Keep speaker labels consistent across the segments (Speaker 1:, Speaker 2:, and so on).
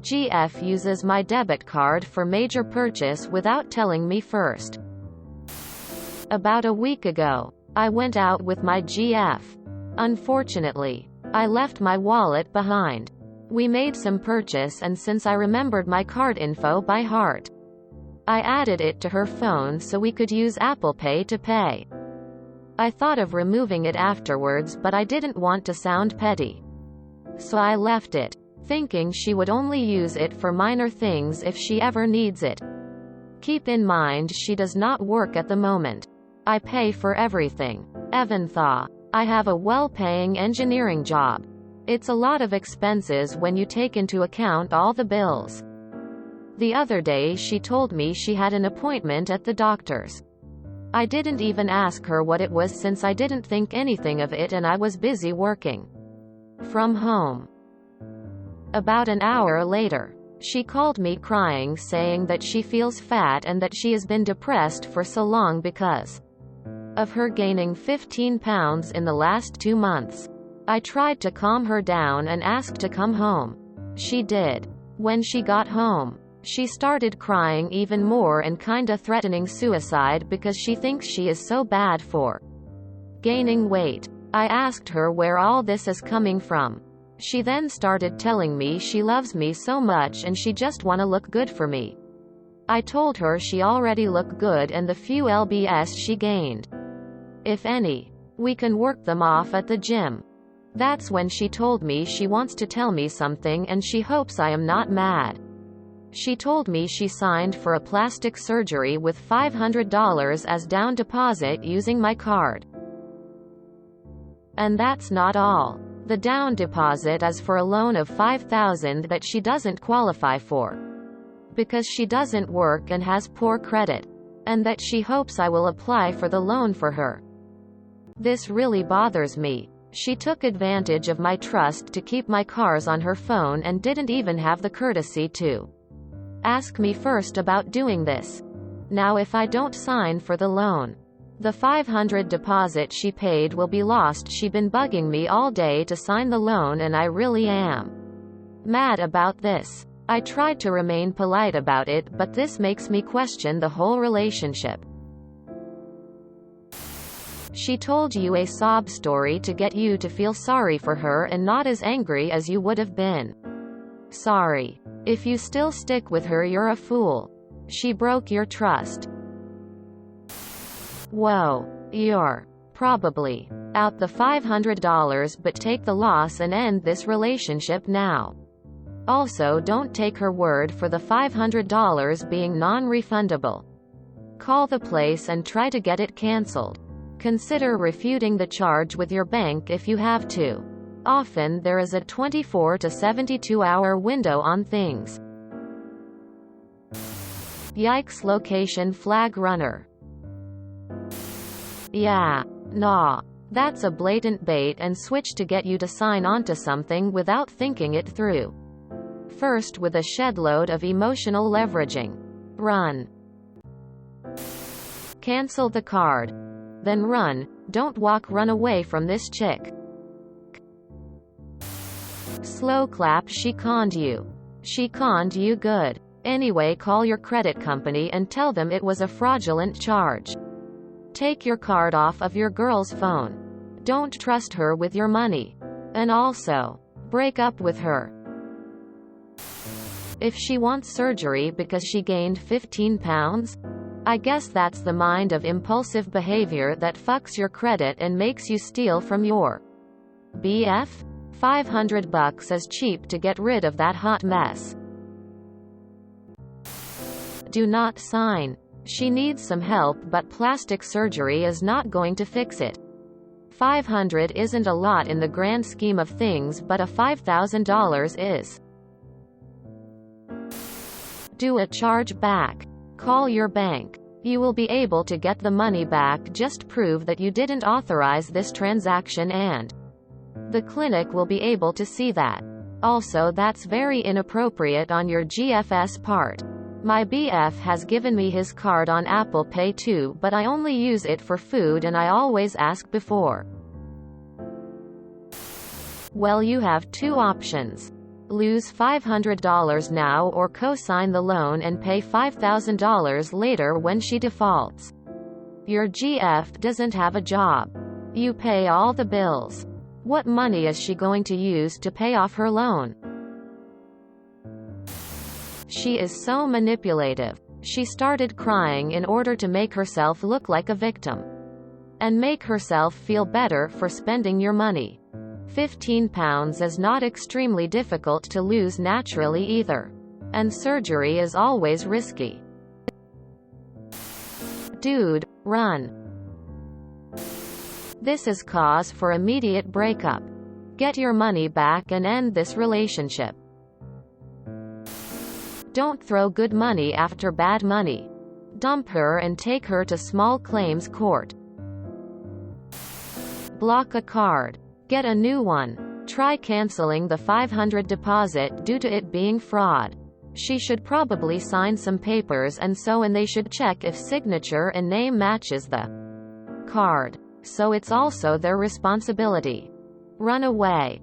Speaker 1: GF uses my debit card for major purchase without telling me first. About a week ago, I went out with my GF. Unfortunately, I left my wallet behind. We made some purchase, and since I remembered my card info by heart, I added it to her phone so we could use Apple Pay to pay. I thought of removing it afterwards, but I didn't want to sound petty. So I left it, thinking she would only use it for minor things if she ever needs it. Keep in mind she does not work at the moment. I pay for everything. Eventhaw. I have a well-paying engineering job. It's a lot of expenses when you take into account all the bills. The other day she told me she had an appointment at the doctor's. I didn't even ask her what it was since I didn't think anything of it and I was busy working from home. About an hour later, she called me crying, saying that she feels fat and that she has been depressed for so long because of her gaining 15 pounds in the last 2 months. I tried to calm her down and asked to come home. She did. When she got home, she started crying even more and kinda threatening suicide because she thinks she is so bad for gaining weight. I asked her where all this is coming from. She then started telling me she loves me so much and she just wanna look good for me. I told her she already looked good and the few lbs she gained, if any, we can work them off at the gym. That's when she told me she wants to tell me something and she hopes I am not mad. She told me she signed for a plastic surgery with $500 as down deposit using my card. And that's not all. The down deposit is for a loan of $5,000 that she doesn't qualify for because she doesn't work and has poor credit, and that she hopes I will apply for the loan for her. This really bothers me. She took advantage of my trust to keep my cars on her phone and didn't even have the courtesy to ask me first about doing this. Now if I don't sign for the loan, the $500 deposit she paid will be lost. She been bugging me all day to sign the loan and I really am mad about this. I tried to remain polite about it, but this makes me question the whole relationship. She told you a sob story to get you to feel sorry for her and not as angry as you would have been. Sorry. If you still stick with her, you're a fool. She broke your trust. Whoa. You're probably out the $500, but take the loss and end this relationship now. Also, don't take her word for the $500 being non-refundable. Call the place and try to get it canceled. Consider refuting the charge with your bank if you have to. Often there is a 24 to 72 hour window on things. Yikes. Location flag runner. Yeah. Nah. That's a blatant bait and switch to get you to sign onto something without thinking it through. First with a shedload of emotional leveraging. Run. Cancel the card. Then run. Don't walk, run away from this chick. Slow clap. She conned you. She conned you good. Anyway, call your credit company and tell them it was a fraudulent charge. Take your card off of your girl's phone. Don't trust her with your money. And also, break up with her. If she wants surgery because she gained 15 pounds, I guess that's the mind of impulsive behavior that fucks your credit and makes you steal from your BF. $500 is cheap to get rid of that hot mess. Do not sign. She needs some help, but plastic surgery is not going to fix it. $500 isn't a lot in the grand scheme of things, but a $5,000 is. Do a charge back. Call your bank. You will be able to get the money back. Just prove that you didn't authorize this transaction and the clinic will be able to see that. Also, that's very inappropriate on your GF's part. My BF has given me his card on Apple Pay too, but I only use it for food and I always ask before. Well, you have two options. Lose $500 now or co-sign the loan and pay $5,000 later when she defaults. Your GF doesn't have a job. You pay all the bills. What money is she going to use to pay off her loan? She is so manipulative. She started crying in order to make herself look like a victim. And make herself feel better for spending your money. £15 is not extremely difficult to lose naturally either. And surgery is always risky. Dude, run. This is cause for immediate breakup. Get your money back and end this relationship. Don't throw good money after bad money. Dump her and take her to small claims court. Block a card. Get a new one. Try canceling the $500 deposit due to it being fraud. She should probably sign some papers and they should check if signature and name matches the card. So it's also their responsibility. Run away.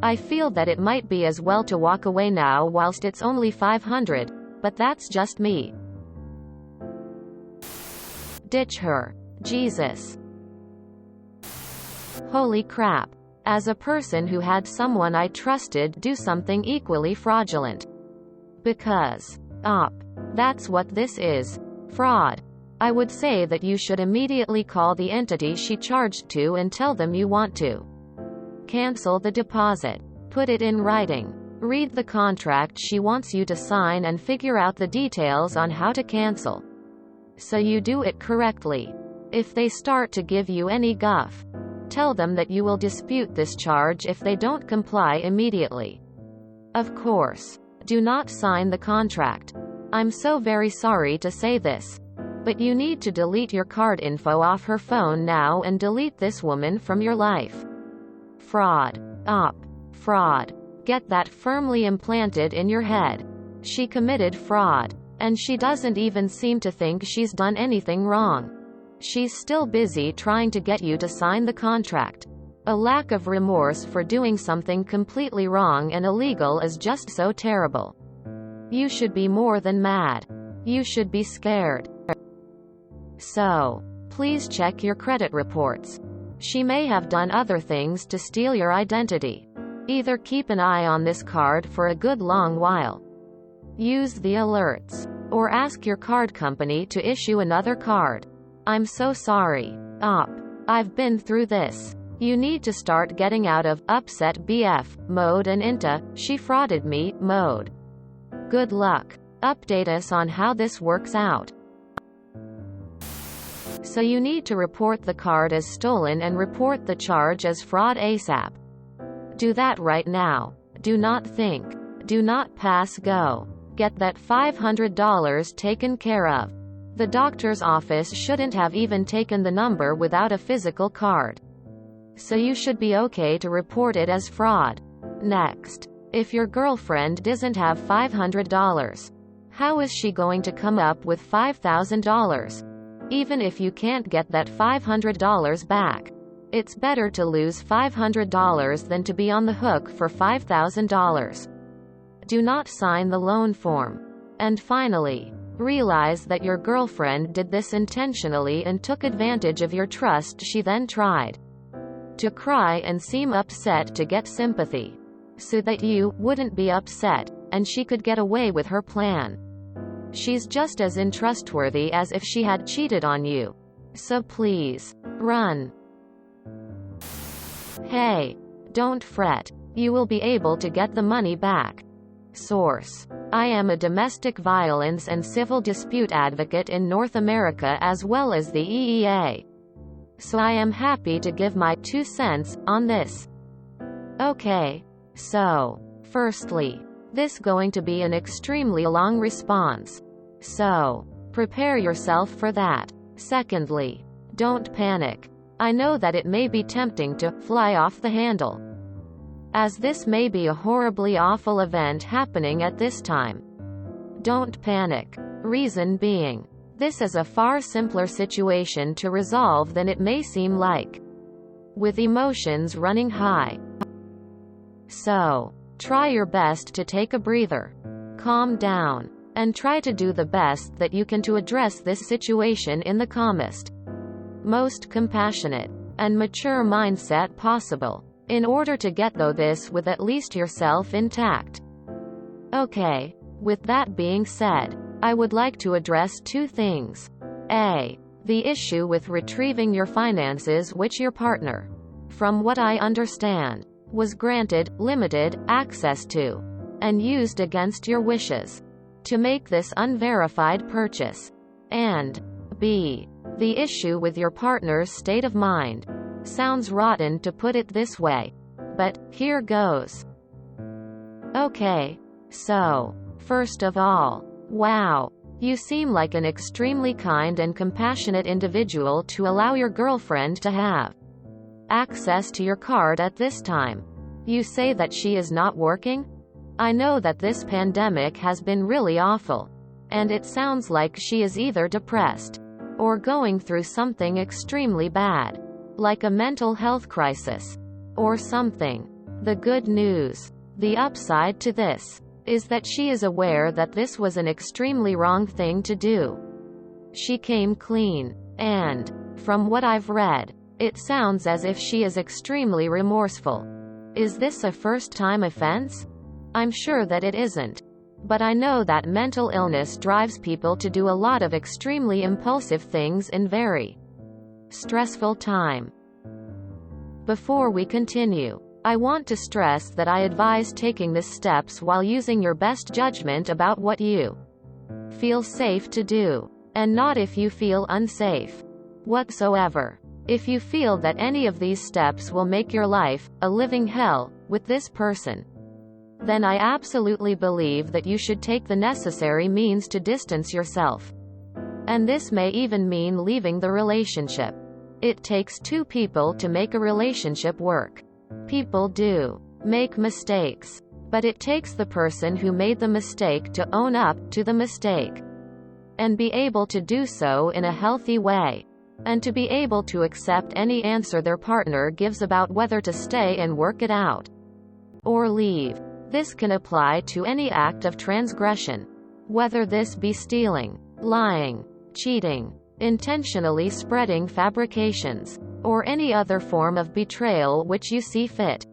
Speaker 1: I feel that it might be as well to walk away now whilst it's only $500, but that's just me. Ditch her. Jesus. Holy crap. As a person who had someone I trusted do something equally fraudulent. Because. That's what this is. Fraud. I would say that you should immediately call the entity she charged to and tell them you want to cancel the deposit. Put it in writing. Read the contract she wants you to sign and figure out the details on how to cancel. So you do it correctly. If they start to give you any guff, tell them that you will dispute this charge if they don't comply immediately. Of course, do not sign the contract. I'm so very sorry to say this, but you need to delete your card info off her phone now and delete this woman from your life. Fraud. Fraud. Get that firmly implanted in your head. She committed fraud. And she doesn't even seem to think she's done anything wrong. She's still busy trying to get you to sign the contract. A lack of remorse for doing something completely wrong and illegal is just so terrible. You should be more than mad. You should be scared. So, please check your credit reports. She may have done other things to steal your identity. Either keep an eye on this card for a good long while. Use the alerts. Or ask your card company to issue another card. I'm so sorry. I've been through this. You need to start getting out of upset BF mode and into she frauded me mode. Good luck. Update us on how this works out. So you need to report the card as stolen and report the charge as fraud ASAP. Do that right now. Do not think. Do not pass go. Get that $500 taken care of. The doctor's office shouldn't have even taken the number without a physical card. So you should be okay to report it as fraud. Next. If your girlfriend doesn't have $500, how is she going to come up with $5,000? Even if you can't get that $500 back, it's better to lose $500 than to be on the hook for $5,000. Do not sign the loan form. And finally, realize that your girlfriend did this intentionally and took advantage of your trust. She then tried to cry and seem upset to get sympathy, so that you wouldn't be upset, and she could get away with her plan. She's just as untrustworthy as if she had cheated on you. So please, run. Hey, don't fret. You will be able to get the money back. Source. I am a domestic violence and civil dispute advocate in North America as well as the EEA. So I am happy to give my 2 cents on this. Okay. So, firstly, this going to be an extremely long response. So, prepare yourself for that. Secondly, don't panic. I know that it may be tempting to fly off the handle, as this may be a horribly awful event happening at this time. Don't panic. Reason being, this is a far simpler situation to resolve than it may seem like. With emotions running high, So, try your best to take a breather. Calm down. And try to do the best that you can to address this situation in the calmest, most compassionate, and mature mindset possible, in order to get through this with at least yourself intact. Okay. With that being said, I would like to address two things. A. The issue with retrieving your finances which your partner, from what I understand, was granted limited access to, and used against your wishes, to make this unverified purchase. And B. The issue with your partner's state of mind. Sounds rotten to put it this way, but here goes. Okay. So, first of all, wow. You seem like an extremely kind and compassionate individual to allow your girlfriend to have access to your card at this time. You say that she is not working? I know that this pandemic has been really awful, and it sounds like she is either depressed or going through something extremely bad, like a mental health crisis or something. The good news, the upside to this, is that she is aware that this was an extremely wrong thing to do. She came clean, and, from what I've read, it sounds as if she is extremely remorseful. Is this a first-time offense? I'm sure that it isn't. But I know that mental illness drives people to do a lot of extremely impulsive things in very stressful time. Before we continue, I want to stress that I advise taking these steps while using your best judgment about what you feel safe to do, and not if you feel unsafe whatsoever. If you feel that any of these steps will make your life a living hell with this person, then I absolutely believe that you should take the necessary means to distance yourself. And this may even mean leaving the relationship. It takes two people to make a relationship work. People do make mistakes, but it takes the person who made the mistake to own up to the mistake, and be able to do so in a healthy way, and to be able to accept any answer their partner gives about whether to stay and work it out or leave. This can apply to any act of transgression, whether this be stealing, lying, cheating, intentionally spreading fabrications, or any other form of betrayal which you see fit.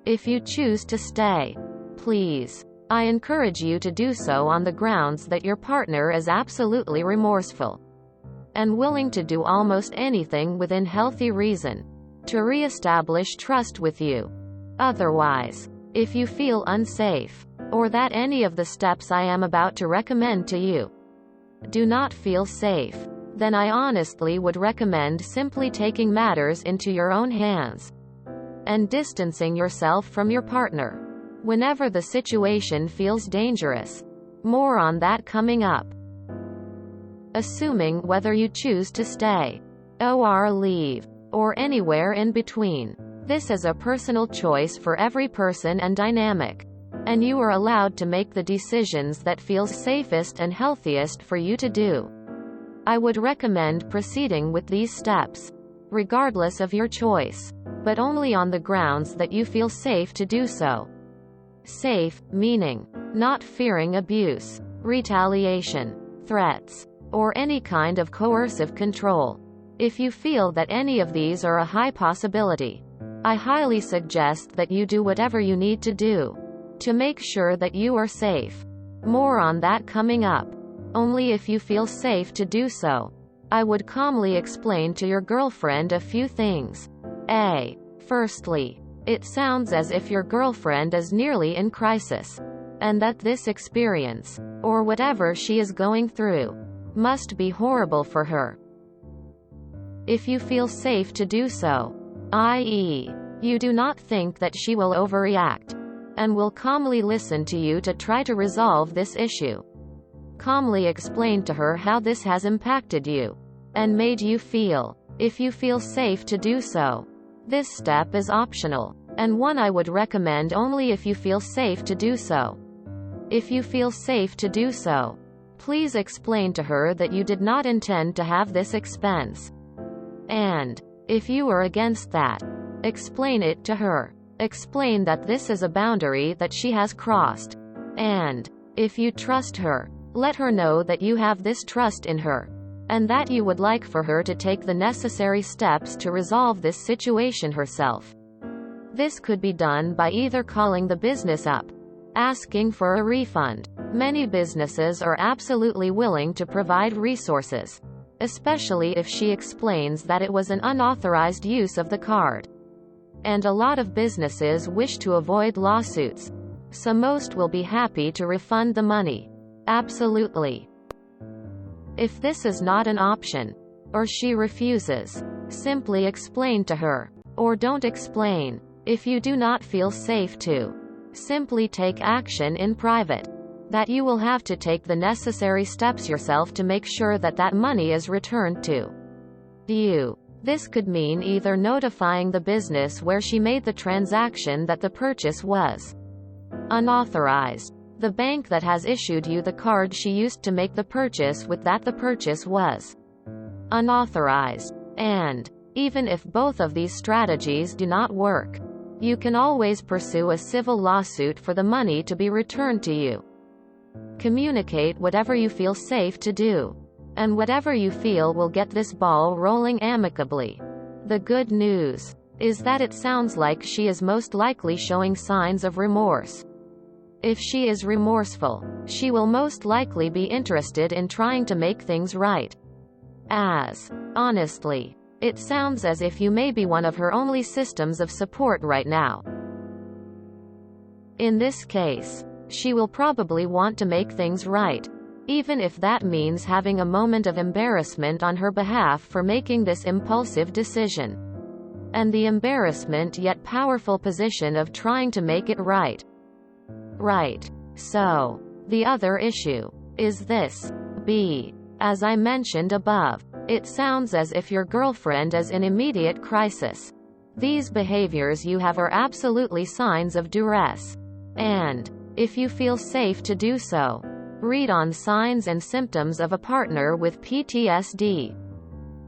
Speaker 1: If you choose to stay, please, I encourage you to do so on the grounds that your partner is absolutely remorseful and willing to do almost anything within healthy reason to re-establish trust with you. Otherwise, if you feel unsafe, or that any of the steps I am about to recommend to you do not feel safe, then I honestly would recommend simply taking matters into your own hands and distancing yourself from your partner whenever the situation feels dangerous. More on that coming up. Assuming whether you choose to stay, or leave, or anywhere in between. This is a personal choice for every person and dynamic, and you are allowed to make the decisions that feels safest and healthiest for you to do. I would recommend proceeding with these steps, regardless of your choice, but only on the grounds that you feel safe to do so. Safe, meaning not fearing abuse, retaliation, threats, or any kind of coercive control. If you feel that any of these are a high possibility, I highly suggest that you do whatever you need to do to make sure that you are safe. More on that coming up. Only if you feel safe to do so, I would calmly explain to your girlfriend a few things. A. Firstly, it sounds as if your girlfriend is nearly in crisis, and that this experience, or whatever she is going through, must be horrible for her. If you feel safe to do so, i.e., you do not think that she will overreact, and will calmly listen to you to try to resolve this issue. Calmly explain to her how this has impacted you and made you feel. If you feel safe to do so, this step is optional, and one I would recommend only if you feel safe to do so. If you feel safe to do so, please explain to her that you did not intend to have this expense. And if you are against that, explain it to her. Explain that this is a boundary that she has crossed. And, if you trust her, let her know that you have this trust in her, and that you would like for her to take the necessary steps to resolve this situation herself. This could be done by either calling the business up, asking for a refund. Many businesses are absolutely willing to provide resources, especially if she explains that it was an unauthorized use of the card. And a lot of businesses wish to avoid lawsuits, so most will be happy to refund the money. Absolutely. If this is not an option, or she refuses, simply explain to her. Or don't explain. If you do not feel safe to, simply take action in private. That you will have to take the necessary steps yourself to make sure that that money is returned to you. This could mean either notifying the business where she made the transaction that the purchase was unauthorized, the bank that has issued you the card she used to make the purchase with that the purchase was unauthorized, and, even if both of these strategies do not work, you can always pursue a civil lawsuit for the money to be returned to you. Communicate whatever you feel safe to do, and whatever you feel will get this ball rolling amicably. The good news is that it sounds like she is most likely showing signs of remorse. If she is remorseful, she will most likely be interested in trying to make things right. As, honestly, it sounds as if you may be one of her only systems of support right now. In this case, she will probably want to make things right, even if that means having a moment of embarrassment on her behalf for making this impulsive decision. And the embarrassment yet powerful position of trying to make it right. Right. So, the other issue is this. B. As I mentioned above, it sounds as if your girlfriend is in immediate crisis. These behaviors you have are absolutely signs of duress. And, if you feel safe to do so, read on signs and symptoms of a partner with PTSD.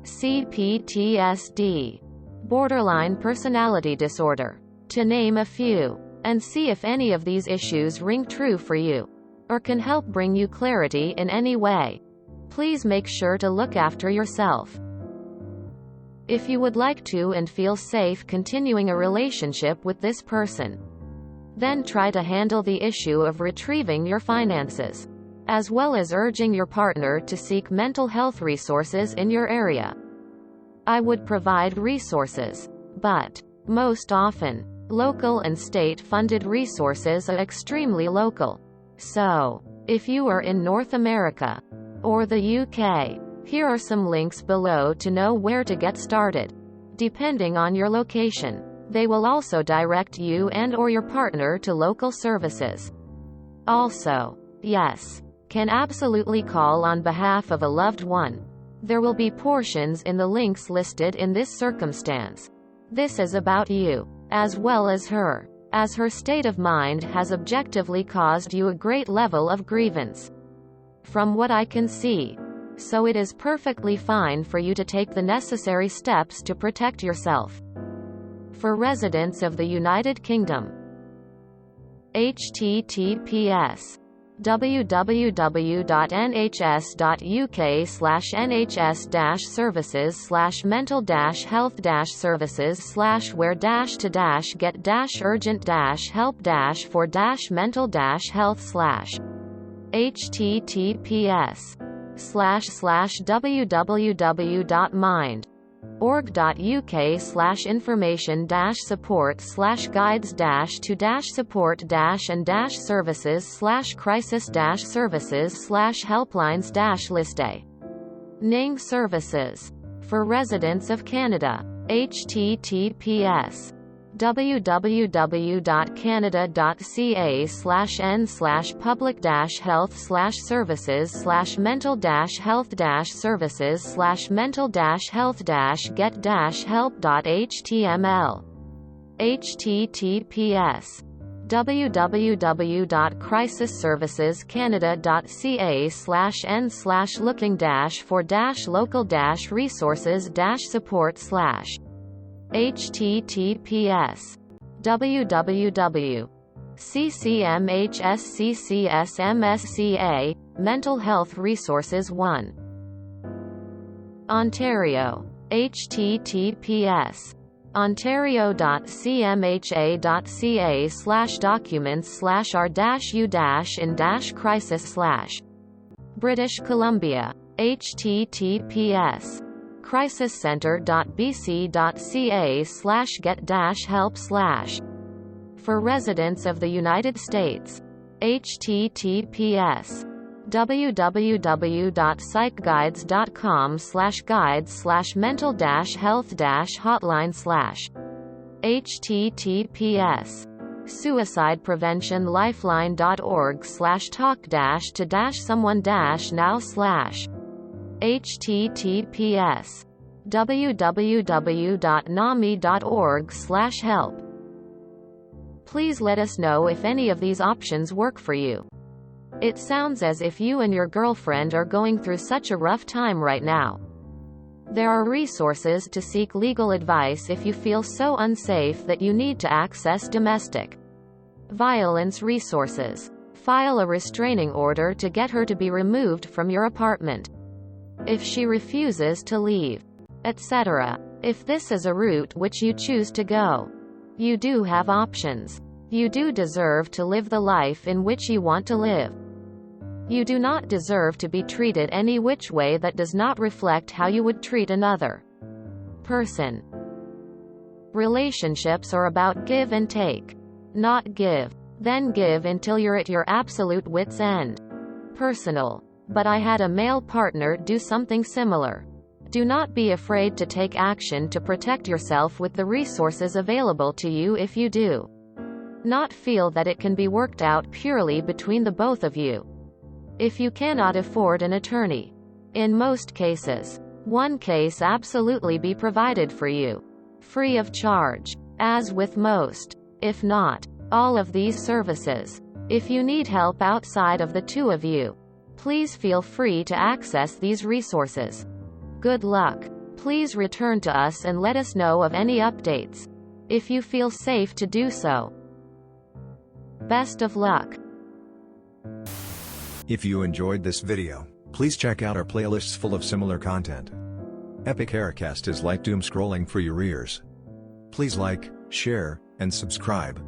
Speaker 1: See PTSD. Borderline personality disorder, to name a few, and see if any of these issues ring true for you, or can help bring you clarity in any way. Please make sure to look after yourself. If you would like to and feel safe continuing a relationship with this person, then try to handle the issue of retrieving your finances, as well as urging your partner to seek mental health resources in your area. I would provide resources, but, most often, local and state-funded resources are extremely local. So, if you are in North America, or the UK, here are some links below to know where to get started. Depending on your location, they will also direct you and/or your partner to local services. Also, yes, can absolutely call on behalf of a loved one. There will be portions in the links listed in this circumstance. This is about you, as well as her, as her state of mind has objectively caused you a great level of grievance, from what I can see. So it is perfectly fine for you to take the necessary steps to protect yourself. For residents of the United Kingdom, https www.nhs.uk/information-support/guides-to-support-services/crisis-services/helplines-liste. Ning Services. For residents of Canada, https www.canada.ca/n/public-health/services/mental-health-get-help.html. https www.crisisservices-canada.ca/n/looking-for-local-resources-support/ https www.ccmhsccsmsca, Mental Health Resources 1. Ontario. https ontario.cmha.ca/documents/r-u-in-crisis/ British Columbia. https crisiscenter.bc.ca/get-help/ For residents of the United States. https www.psychguides.com/guides/mental-health-hotline/ https suicidepreventionlifeline.org/talk-to-someone-now/ https www.nami.org/help. Please let us know if any of these options work for you. It sounds as if you and your girlfriend are going through such a rough time right now. There are resources to seek legal advice if you feel so unsafe that you need to access domestic violence resources. File a restraining order to get her to be removed from your apartment if she refuses to leave, etc. If this is a route which you choose to go, you do have options. You do deserve to live the life in which you want to live. You do not deserve to be treated any which way that does not reflect how you would treat another person. Relationships are about give and take, not give, then give until you're at your absolute wit's end. Personal. But I had a male partner do something similar. Do not be afraid to take action to protect yourself with the resources available to you if you do not feel that it can be worked out purely between the both of you. If you cannot afford an attorney, in most cases, one case absolutely be provided for you, free of charge, as with most, if not all of these services. If you need help outside of the two of you, please feel free to access these resources. Good luck. Please return to us and let us know of any updates, if you feel safe to do so. Best of luck.
Speaker 2: If you enjoyed this video, please check out our playlists full of similar content. Epic Haircast is like doom scrolling for your ears. Please like, share, and subscribe.